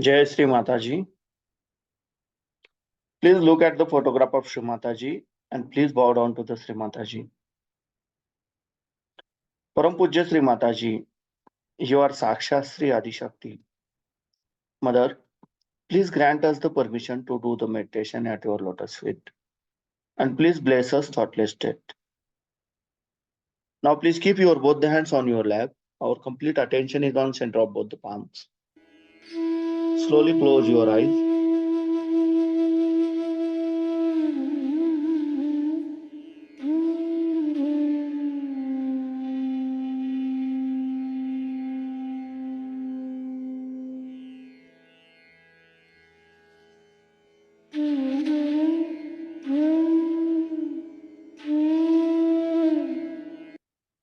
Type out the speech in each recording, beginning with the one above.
Jai Sri Mataji. Please look at the photograph of Sri Mataji and please bow down to the Sri Mataji. Param Pujya Sri Mataji, you are Sakshat Sri Adi Shakti. Mother, please grant us the permission to do the meditation at your lotus feet. And please bless us thoughtless state. Now please keep your both the hands on your lap. Our complete attention is on center of both the palms. Slowly close your eyes.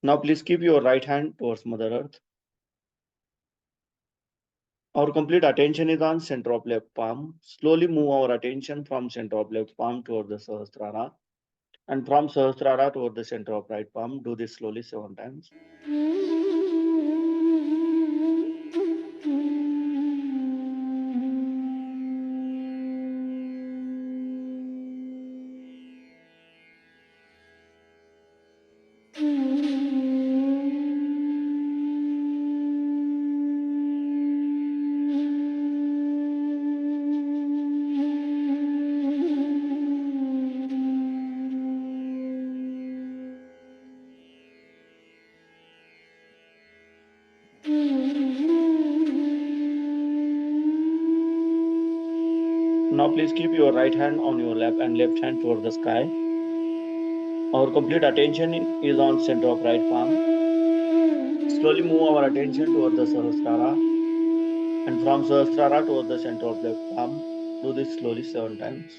Now please keep your right hand towards Mother Earth. Our complete attention is on center of left palm. Slowly move our attention from center of left palm toward the Sahasrara. And from Sahasrara toward the center of right palm. Do this slowly 7 times. Now please keep your right hand on your lap and left hand toward the sky. Our complete attention is on center of right palm. Slowly move our attention toward the Sahasrara. And from Sahasrara toward the center of left palm. Do this slowly 7 times.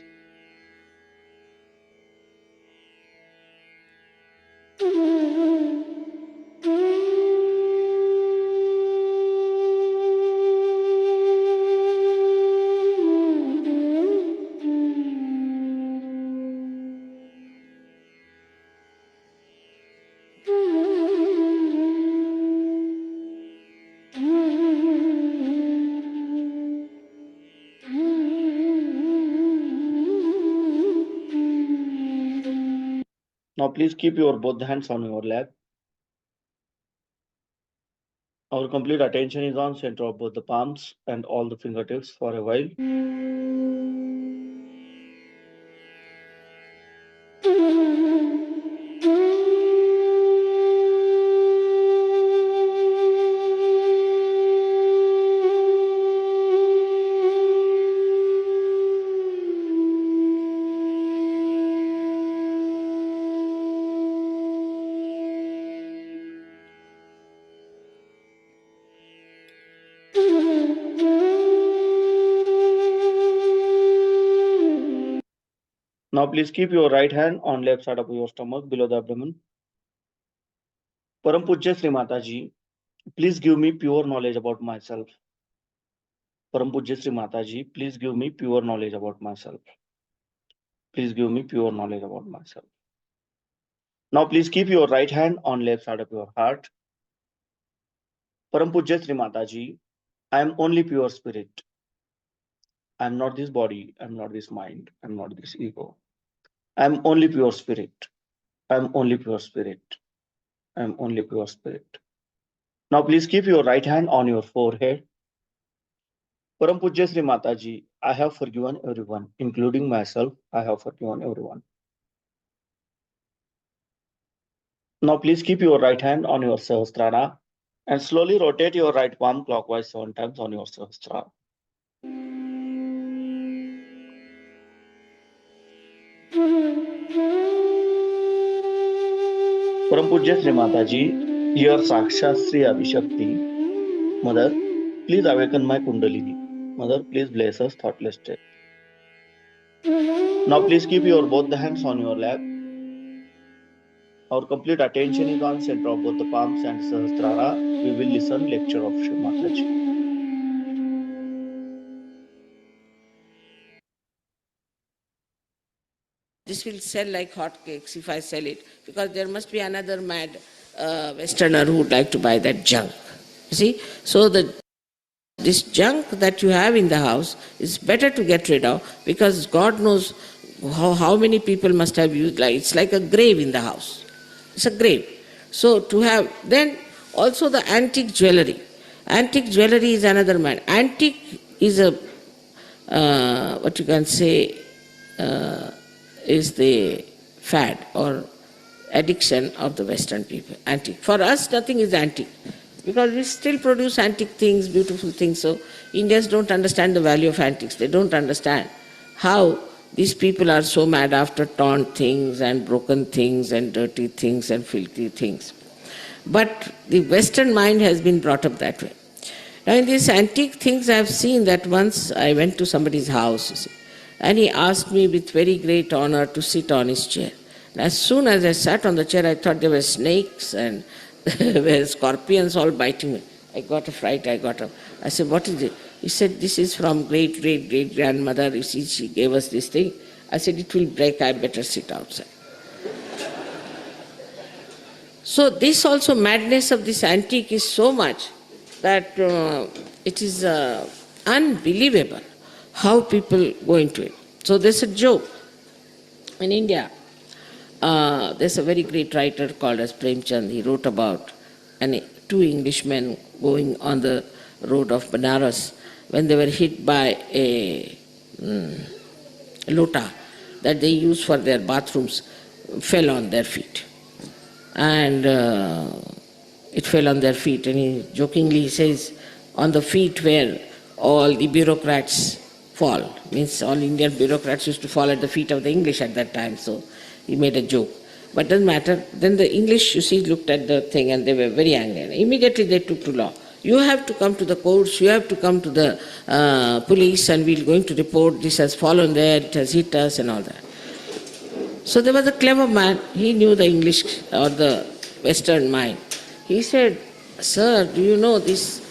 Now please keep your both hands on your lap. Our complete attention is on center of both the palms and all the fingertips for a while. Now please keep your right hand on left side of your stomach below the abdomen. Param Pujya Sri Mataji, please give me pure knowledge about myself. Param Pujya Sri Mataji, please give me pure knowledge about myself. Please give me pure knowledge about myself. Now please keep your right hand on left side of your heart. Param Pujya Sri Mataji, I am only pure spirit. I am not this body, I am not this mind, I am not this ego. I am only pure spirit. I am only pure spirit. I am only pure spirit. Now please keep your right hand on your forehead. Param Pujya Sri Mataji, I have forgiven everyone, including myself. I have forgiven everyone. Now please keep your right hand on your Sahasrara and slowly rotate your right palm clockwise 7 times on your Sahasrara. Param Pujya Sri Mataji, your Sakshat Sri Abhishakti. Mother, please awaken my Kundalini. Mother, please bless us thoughtless state. Now please keep your both the hands on your lap. Our complete attention is on center of both the palms and Sahasrara. We will listen lecture of Sri Mataji. This will sell like hotcakes if I sell it, because there must be another mad Westerner who would like to buy that junk. You see? So the this junk that you have in the house is better to get rid of, because God knows how many people must have used, like it's like a grave in the house. It's a grave. So to have, then also the antique jewelry. Antique jewelry is another man. Antique is a, what you can say, is the fad or addiction of the Western people. Antique. For us, nothing is antique, because we still produce antique things, beautiful things. So Indians don't understand the value of antiques. They don't understand how these people are so mad after torn things and broken things and dirty things and filthy things. But the Western mind has been brought up that way. Now in these antique things, I have seen that once I went to somebody's house, you see, and he asked me with very great honor to sit on his chair. And as soon as I sat on the chair, I thought there were snakes and there were scorpions all biting me. I got a fright, I said, what is it? He said, this is from great-great-great-grandmother. You see, she gave us this thing. I said, it will break, I better sit outside. So this also, madness of this antique is so much that it is unbelievable how people go into it. So there's a joke in India. There's a very great writer called as Premchand. He wrote about two Englishmen going on the road of Benares when they were hit by a lota that they use for their bathrooms, fell on their feet. And it fell on their feet, and he jokingly says, on the feet where all the bureaucrats fall. Means all Indian bureaucrats used to fall at the feet of the English at that time, so he made a joke. But doesn't matter. Then the English, you see, looked at the thing and they were very angry. And immediately they took to law. You have to come to the courts, you have to come to the police, and we're going to report this has fallen there, it has hit us and all that. So there was a clever man, he knew the English or the Western mind. He said, sir, do you know this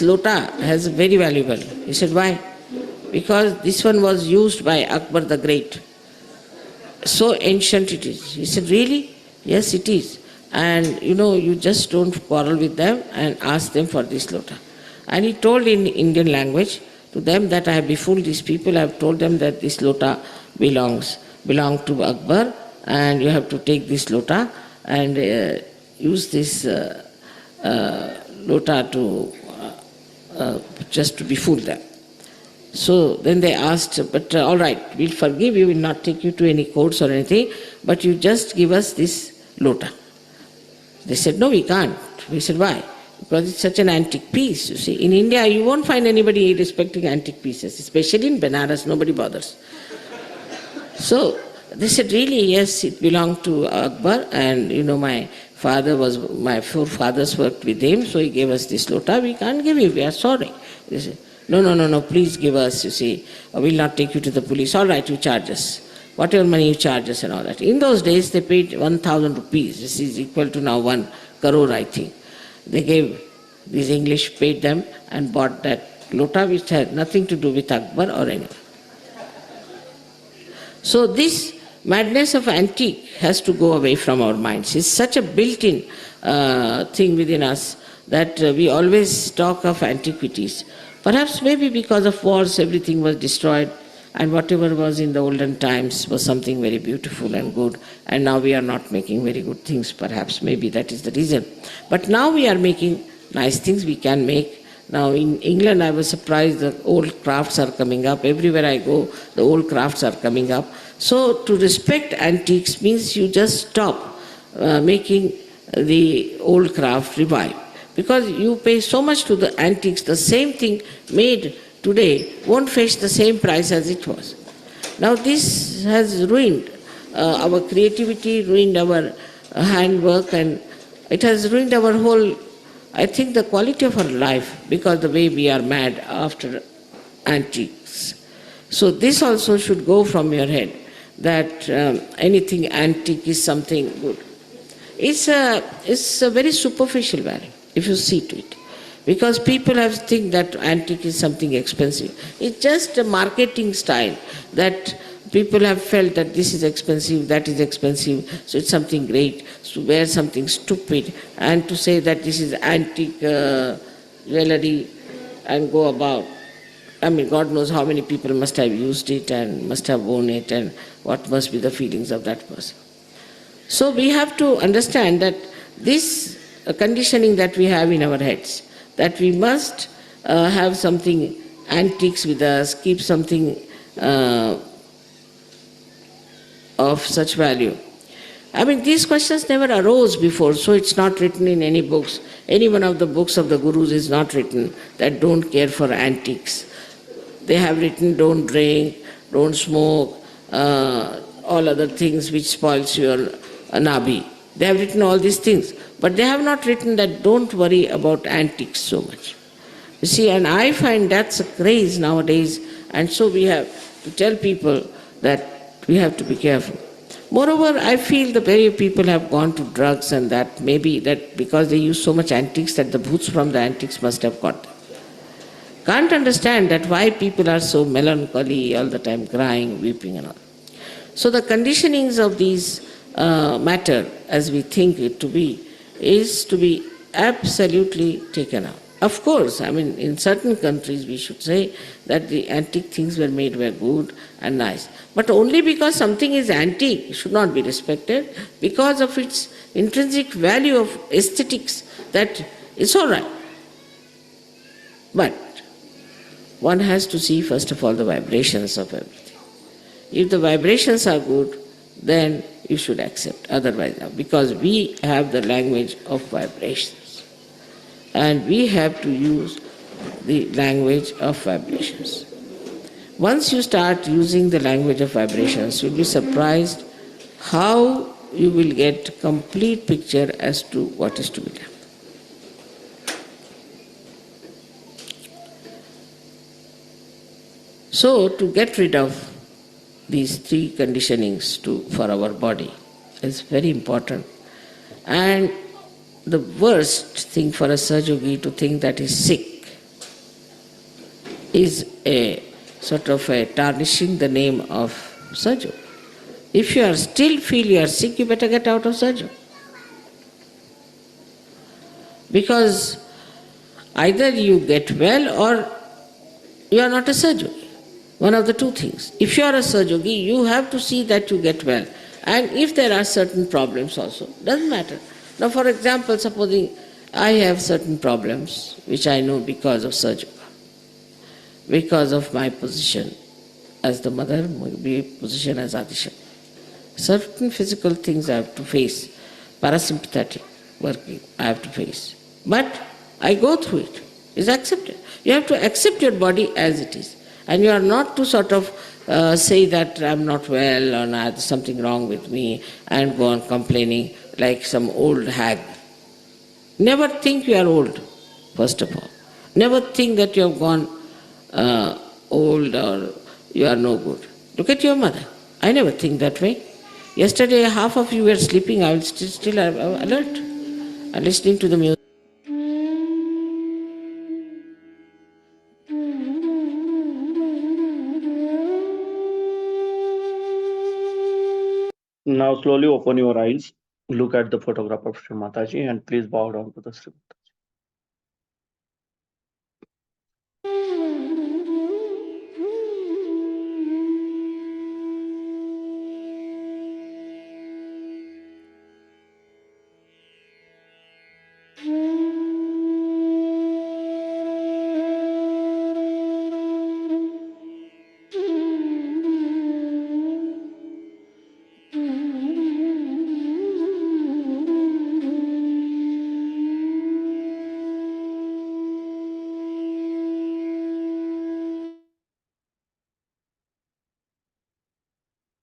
lota has very valuable? He said, why? Because this one was used by Akbar the Great. So ancient it is. He said, really? Yes, it is. And you just don't quarrel with them and ask them for this lota. And he told in Indian language to them that I have befooled these people, I have told them that this lota belong to Akbar, and you have to take this lota and use this lota to just to befool them. So then they asked, but all right, we'll forgive you, we'll not take you to any courts or anything, but you just give us this lota. They said, no, we can't. We said, why? Because it's such an antique piece, you see. In India, you won't find anybody respecting antique pieces, especially in Benares, nobody bothers. So they said, really, yes, it belonged to Akbar, and my forefathers worked with him, so he gave us this lota. We can't give you, we are sorry. They said, no, please give us, you see, we'll not take you to the police. All right, you charge us. Whatever money you charge us and all that. In those days, they paid 1,000 rupees. This is equal to now 1 crore, I think. They gave, these English paid them and bought that lota, which had nothing to do with Akbar or anyone. So this madness of antique has to go away from our minds. It's such a built-in thing within us that we always talk of antiquities. Perhaps maybe because of wars everything was destroyed, and whatever was in the olden times was something very beautiful and good, and now we are not making very good things. Perhaps maybe that is the reason. But now we are making nice things we can make. Now in England I was surprised the old crafts are coming up. Everywhere I go, the old crafts are coming up. So to respect antiques means you just stop making the old craft revive. Because you pay so much to the antiques, the same thing made today won't fetch the same price as it was. Now this has ruined our creativity, ruined our handwork, and it has ruined our whole, I think, the quality of our life, because the way we are mad after antiques. So this also should go from your head, that anything antique is something good. It's a very superficial value, if you see to it. Because people have think that antique is something expensive. It's just a marketing style that people have felt that this is expensive, that is expensive, so it's something great. To wear something stupid and to say that this is antique jewelry, and go about. I mean, God knows how many people must have used it and must have worn it, and what must be the feelings of that person. So we have to understand that this conditioning that we have in our heads, that we must have something antiques with us, keep something uh, of such value. I mean, these questions never arose before, so it's not written in any books. Any one of the books of the gurus is not written that don't care for antiques. They have written don't drink, don't smoke, all other things which spoils your nabi. They have written all these things, but they have not written that don't worry about antiques so much. You see, and I find that's a craze nowadays, and so we have to tell people that we have to be careful. Moreover, I feel the very people have gone to drugs, and that maybe that because they use so much antiques that the bhoots from the antiques must have got them. Can't understand that why people are so melancholy all the time, crying, weeping and all. So the conditionings of these matter, as we think it to be, is to be absolutely taken out. Of course, I mean, in certain countries we should say that the antique things were made were good and nice. But only because something is antique, it should not be respected, because of its intrinsic value of aesthetics, that it's all right. But one has to see first of all the vibrations of everything. If the vibrations are good, then you should accept. Otherwise, because we have the language of vibrations, and we have to use the language of vibrations. Once you start using the language of vibrations, you'll be surprised how you will get complete picture as to what is to be done. So, to get rid of these three conditionings for our body is very important. And the worst thing for a Sahaja to think that he's sick is a sort of a tarnishing the name of Sahaja. If you are still feel you are sick, you better get out of Sahaja. Because either you get well or you are not a Sahaja. One of the two things. If you are a Sahaja, you have to see that you get well. And if there are certain problems also, doesn't matter. Now, for example, supposing I have certain problems which I know because of Sahaja, because of my position as the mother, my position as Adisha. Certain physical things I have to face, parasympathetic working I have to face. But I go through it. It's accepted. You have to accept your body as it is. And you are not to sort of say that I'm not well or there's something wrong with me and go on complaining like some old hag. Never think you are old, first of all. Never think that you have gone old or you are no good. Look at your mother. I never think that way. Yesterday, half of you were sleeping. I was still alert and listening to the music. Now slowly open your eyes. Look at the photograph of Sri Mataji and please bow down to the Sri Mataji.